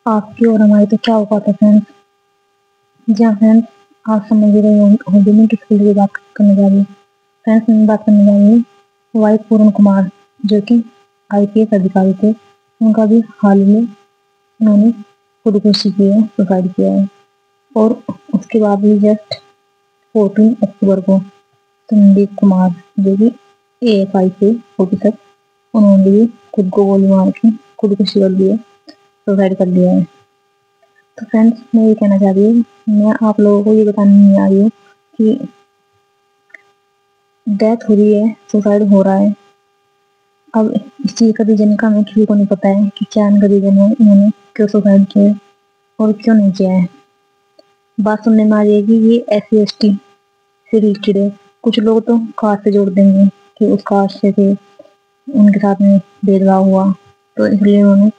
आपकी और हमारी तो क्या औकात है फ्रेंड्स। जी हाँ फ्रेंड्स, आप समझ ही रहे होंगे मैं किस फील्ड की बात करने जा रही हूँ। फ्रेंड्स, मैं बात करने जा रही हूँ वाई पूर्ण कुमार, जो कि आईपीएस अधिकारी थे। उनका भी हाल ही में उन्होंने खुदकुशी की है, सुसाइड किया है। और उसके बाद भी जस्ट 14 अक्टूबर को संदीप कुमार, जो कि एएसआई थे ऑफिसर, उन्होंने भी खुद को गोली मार के खुदकुशी कर ली है, सुसाइड कर लिया है। तो फ्रेंड्स, मैं ये कहना चाह रही हूँ, मैं आप लोगों को ये बताने नहीं आ रही हूँ कि डेथ हो रही है, सुसाइड हो रहा है। अब इस चीज़ का रीजन का हमें किसी को नहीं पता है कि क्या इनका रीजन है, इन्होंने क्यों सुसाइड किया है और क्यों नहीं किया है। बात सुनने में आ रही है कि ये SC/ST से रिलेटेड है। कुछ लोग तो कास्ट से जोड़ देंगे कि उस कास्ट से थे, उनके साथ में भेदभाव हुआ, तो इसलिए उन्होंने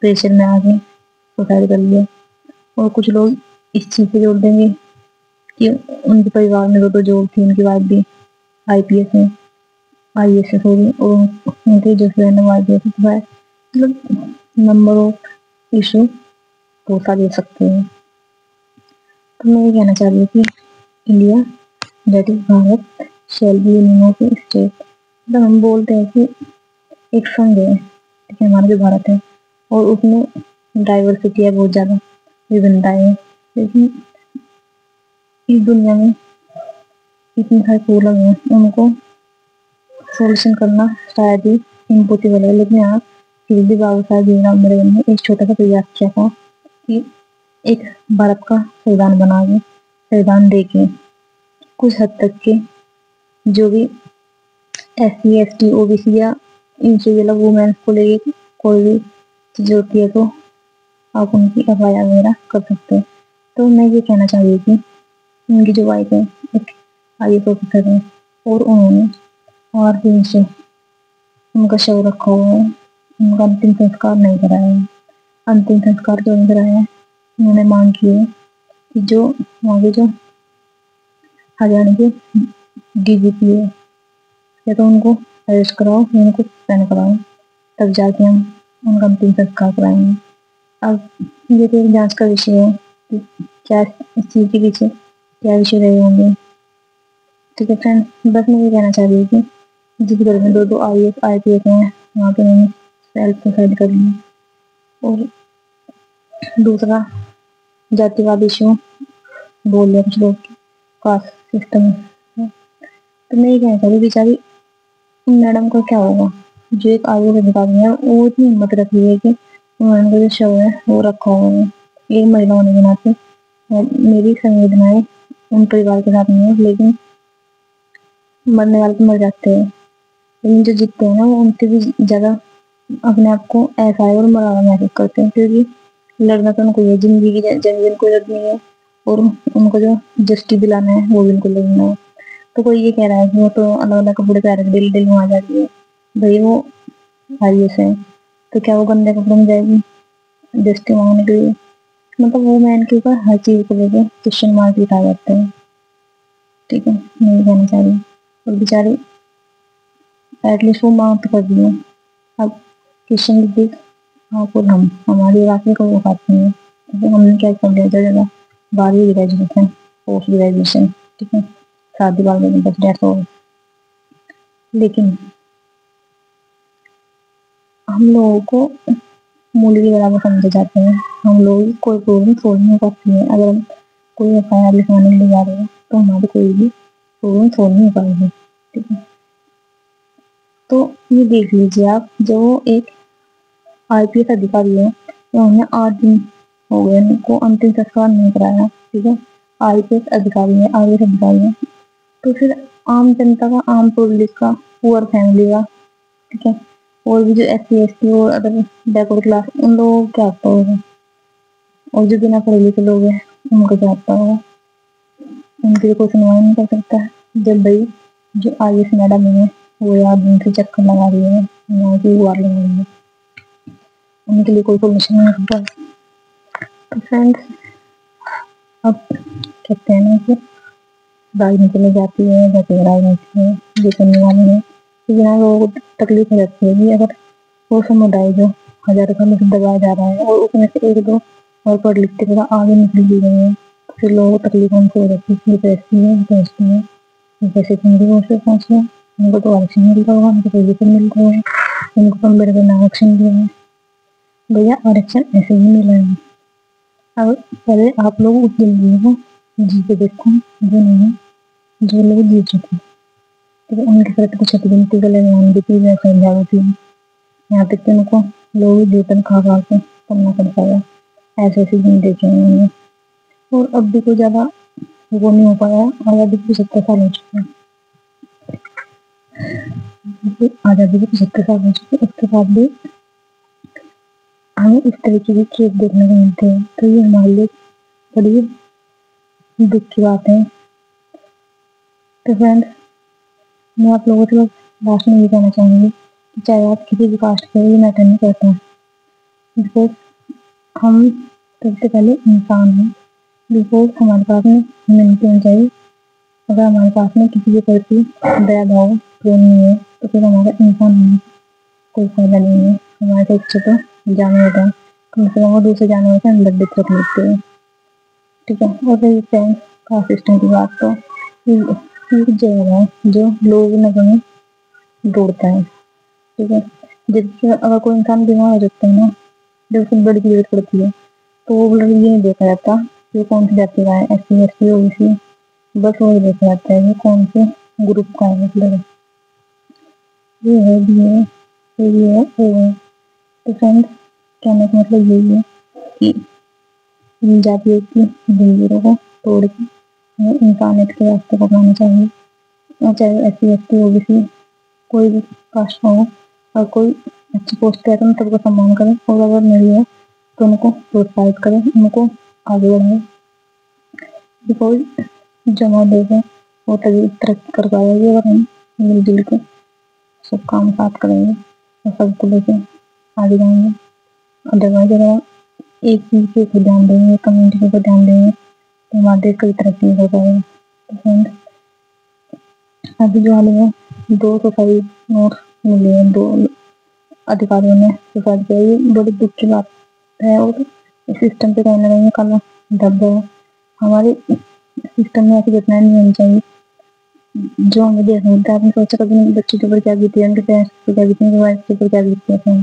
प्रेशर में आके सुसाइड कर लिया। और कुछ लोग इस चीज़ से जोड़ देंगे कि उनके परिवार में दो जॉब थी, उनकी वाइफ भी आईपीएस में, आईएएस से सॉरी, और उनके जो फ्रेंड है आईपीएस है। मतलब नंबर ऑफ इशू बहुत सारे हो सकते हैं। तो मैं ये कहना चाह रही हूँ कि India, that is Bharat, shall be union of state. मतलब हम बोलते हैं कि एक संघ है, ठीक है, हमारा जो भारत है, और उसमें डाइवर्सिटी है, बहुत ज़्यादा विभिन्नताएं हैं। लेकिन इस दुनिया में इतने सारे प्रॉब्लम है, उनको सोल्यूशन करना शायद ही इम्पॉसिबल है। लेकिन यहाँ फिर भी बाबा साहब भीमराव अम्बेडकर ने एक छोटा सा प्रयास किया था कि एक भारत का संविधान बना के, संविधान दे के कुछ हद तक के जो भी SC/ST OBC या इनसे अलग वुमेन्स को लेके कोई भी चीज होती है तो आप उनकी FIR वगैरह कर सकते हैं। तो मैं ये कहना चाह रही थी, उनकी जो वाइफ है एक IAS ऑफिसर है, और उन्होंने 8 दिन से उनका शव रखा हुआ है, उनका अंतिम संस्कार नहीं कराया है। अंतिम संस्कार जो नहीं कराया है, उन्होंने मांग की है कि जो वहाँ के जो हरियाणा के DGP है, या तो उनको अरेस्ट कराओ या उनको सस्पेंड कराओ, तब जाके हम उनका अंतिम संस्कार कराएंगे। अब ये तो एक जांच का विषय है कि क्या इस चीज़ के पीछे क्या विषय रहे होंगे। ठीक है फ्रेंड्स, बस मैं ये कहना चाह रही थी, जिस घर में दो IAS IPS हैं, वहाँ पे उन्होंने सेल्फ सुसाइड कर लिया। और दूसरा, जातिवाद इशू बोल रहे कुछ लोग, कास्ट सिस्टम है। तो मैं ये कहना चाह रही, बेचारी मैडम का क्या होगा, जो एक IAS अधिकारी है, वो इतनी हिम्मत रख रही है कि उन्होंने जो शव है वो रखा हुआ है। एक महिला होने के नाते मेरी संवेदनाएं उन परिवार के साथ नहीं है, लेकिन मरने वाले तो मर जाते हैं, लेकिन जो जीतते हैं ना, वो उनसे भी ज्यादा अपने आप को ऐसा है और मरा हुआ महसूस करते हैं, क्योंकि लड़ना तो उनको ये जिंदगी की जंग जिनको लड़नी है, और उनको जो जस्टिस दिलाना है वो भी उनको लड़ना है। तो कोई ये कह रहा है कि वो तो अलग अलग कपड़े पहन के दिल दिल में आ जाती है, भाई वो IAS है, तो क्या वो गंदे कपड़ों में जाएगी जस्टिस मांगने के लिए? मतलब वो मैन के ऊपर हर चीज को लेके क्वेश्चन मार्क उठा जाते हैं। ठीक है, मैं ये कहना चाह रही हूँ। और बेचारी एटलीस्ट वो मांग तो कर दी है। अब क्वेश्चन लिख दी, आप और हम, हमारी बात में कोई औकात नहीं है। तो हमने क्या कर लिया, जगह 12वीं ग्रेजुएशन, पोस्ट ग्रेजुएशन, ठीक है, शादी वाले में बस डेट्स हो। लेकिन हम लोगों को मूल्य के बराबर समझे जाते हैं। हम लोग कोई प्रॉब्लम सोल्व नहीं करती है। अगर हम कोई FIR लिखवाने के लिए जा रहे हैं तो हमारी कोई भी प्रॉब्लम सोल्व नहीं हो पाएगी। ठीक है, तो ये देख लीजिए आप, जो एक IPS अधिकारी है, उन्होंने 8 दिन हो गए, उनको अंतिम संस्कार नहीं कराया। ठीक है, IPS अधिकारी है, IAS अधिकारी है, तो फिर आम जनता का, आम पब्लिक का, पुअर फैमिली का, ठीक है, और भी जो SC/ST और अदर बैकवर्ड क्लास, उन लोगों को क्या होता होगा, और जो बिना पढ़े लिखे लोग हैं उनको क्या होता होगा, उनके लिए कोई सुनवाई नहीं कर सकता है। जब भाई जो IAS मैडम है वो यार दिन से चक्कर लगा रही है, यहाँ की वार लगा रही है, उनके लिए कोई परमिशन नहीं होता। तो फ्रेंड्स, अब कहते हैं ना कि राजनीति में जाती है, जाती है राजनीति में, जो करने वाले हैं, लेकिन लोगों को तकलीफ हो जाती है कि अगर वो समुदाय जो हजारों का मतलब दबाया जा रहा है और उसमें से एक दो और पढ़ लिख के थोड़ा आगे निकल भी गए हैं, फिर लोगों को तकलीफ उनको हो जाती है, पैसे है पहुँचती है, जैसे हिंदी बोर्ड से पहुँचे उनको तो आरक्षण मिल रहा होगा, उनको पोजिशन मिल रहा है, उनको तो अम्बेडकर ने आरक्षण दिया है। भैया आरक्षण ऐसे ही मिला है। अब पहले आप लोग उस जिंदगी को जी के देखो जो नहीं, जो लोग जी चुके, ठीक है, उनके साथ कुछ गिनती का लगान भी थी, वैसा होती है, यहाँ तक कि उनको लोग वेतन खा खा के करना पड़ता है, ऐसे ऐसे दिन देखे हैं उन्होंने। और अब भी कोई ज्यादा वो नहीं हो पाया, आजादी के 75 साल हो चुके हैं, आजादी के 75 साल हो चुके हैं, उसके बाद भी हमें इस तरीके की केस देखने को मिलते हैं, तो ये हमारे लिए बड़ी दुख की बात है। तो फ्रेंड्स, मैं आप लोगों से लास्ट में ये कहना चाहूंगी कि चाहे आप किसी भी कास्ट के, ये मैटर नहीं करता, बिकॉज हम सबसे पहले इंसान हैं, बिकॉज हमारे पास में ह्यूमैनिटी होनी चाहिए। अगर हमारे पास में किसी के प्रति दया भाव प्रेम नहीं है तो फिर हमारा इंसान होने का कोई फायदा नहीं है। हमारे से अच्छे तो जानवर है, कम से कम वो दूसरे जानवर से अंदर दिख रख लेते हैं, ठीक है। और फिर फ्रेंड्स, कास्ट सिस्टम की बात तो एक जगह है जो लोग नगर में दौड़ता है, ठीक है। जिससे अगर कोई इंसान बीमार हो जाता है ना, जब उसको ब्लड की जरूरत पड़ती है, तो वो ब्लड ये नहीं देखा जाता कि कौन सी जाति का है, SC ST OBC, बस वही देखा जाता है कि कौन से ग्रुप का है, मतलब ये है बी है, ये है वो है। तो फ्रेंड्स, कहने का मतलब यही है कि इन जातियों की जंजीरों को तोड़ के हमें इंसानियत के रास्ते को अपनाना चाहिए, और चाहे SC ST OBC कोई भी कास्ट का हो, और कोई अच्छी पोस्ट पे है तो सबको सम्मान करें, और अगर नहीं है तो उनको प्रोत्साहित करें, उनको आगे बढ़ाएं, बिकॉज जो हमारा देश है वो तभी तरक्की कर पाएगी अगर हम मिलजुल के सब काम साथ करेंगे और सबको लेके आगे जाएंगे। अदरवाइज अगर हम एक चीज के ऊपर ध्यान देंगे, कम्युनिटी के ऊपर ध्यान देंगे, तो हमारे देश कभी तरक्की नहीं हो पाएगा। तो फ्रेंड्स, अभी जो हाल है 2 सुसाइड नोट्स मिले हैं, 2 अधिकारियों ने सुसाइड किया, ये बड़ी दुख की बात है। और इस सिस्टम पे कहीं ना कहीं काला धब्बा है। हमारे सिस्टम में ऐसी घटनाएं नहीं होनी चाहिए जो हमें देखने मिलता है। आपने सोचा कभी बच्चों के ऊपर क्या बीती है, उनके पेरेंट्स के ऊपर क्या बीती है, उनके वाइफ के ऊपर क्या बीती है।